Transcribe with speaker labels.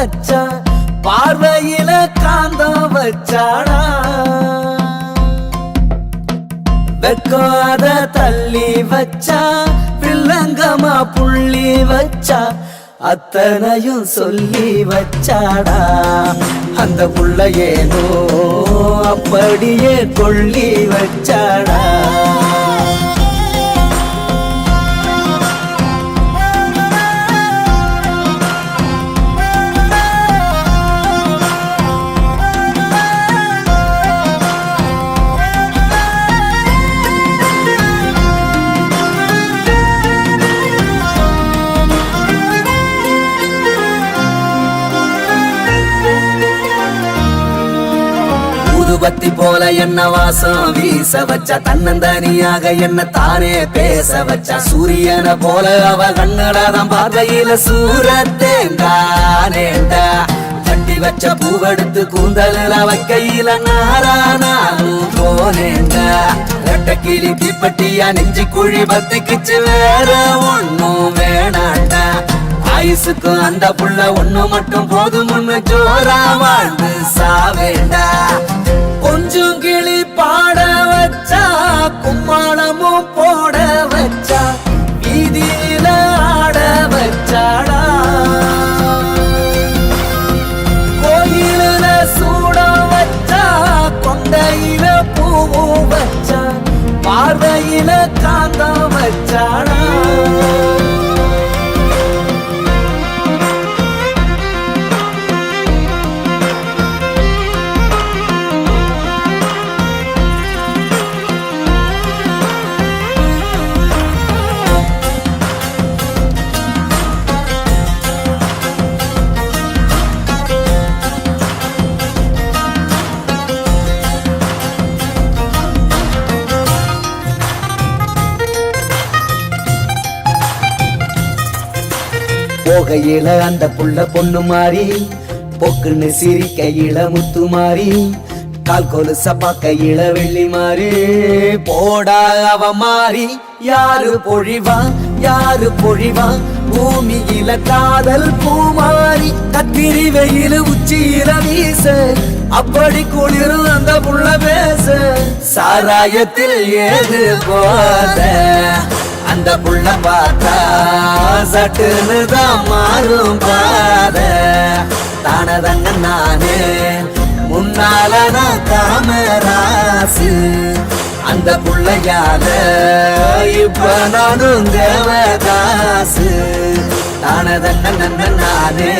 Speaker 1: வச்சா பார்வையில காந்தம் வச்சாடா வெக்காத தள்ளி வச்சா வில்லங்கமா புள்ளி வச்சா அத்தனையும் சொல்லி வச்சாடா அந்த புள்ள ஏனோ அப்படியே கொள்ளி வச்சாடா பத்தி போல என்ன வாசம் வீச வச்சா தன்னந்தனியாக என்ன தானே பேச வச்சா சூரியனை போல அவ கண்ணடாதான் பார்வையில சூரத்தேங்கானேண்டா கட்டி வச்ச பூவெடுத்து கூந்தல வைக்கையில நாரானாலும் போனேண்டா ரெட்ட கிளி தீப்பட்டியா நெஞ்சு குழி பத்திக்கிச்சு வேற ஒன்னும் வேணாண்டா ஆயுசுக்கும் அந்த புள்ள ஒண்ணு மட்டும் போதும்னு ஜோரா வாழ்ந்து சாவேண்டா கொஞ்சம் கிளி பாட வச்சா கும்மாளமும் போட வச்சா வீதியில ஆட வச்சாடா கோயில சூட வச்சா கொண்டையில பூவும் வச்சா பார்வையில காந்தம் வச்சாடா போகையில அந்த புள்ள பொண்ணு மாறி பொக்குன்னு சிரிக்கையில முத்து மாறி கால் கொலுச பாக்கையில வெள்ளி மாறி போடா அவ மாறி யாரு பொழிவா பூமியில காதல் பூமாரி கத்திரி வெயில உச்சியில வீச அப்படி குளிரும் அந்த புள்ள பேச சாராயத்தில் ஏது போத அந்த புள்ள பார்த்தா சட்டுன்னு தான் மாறும் பாத தானதங்க நானே முன்னால நான் காமராசு அந்த புள்ளையால இப்ப நானும் தேவதாசு தானதங்க நானே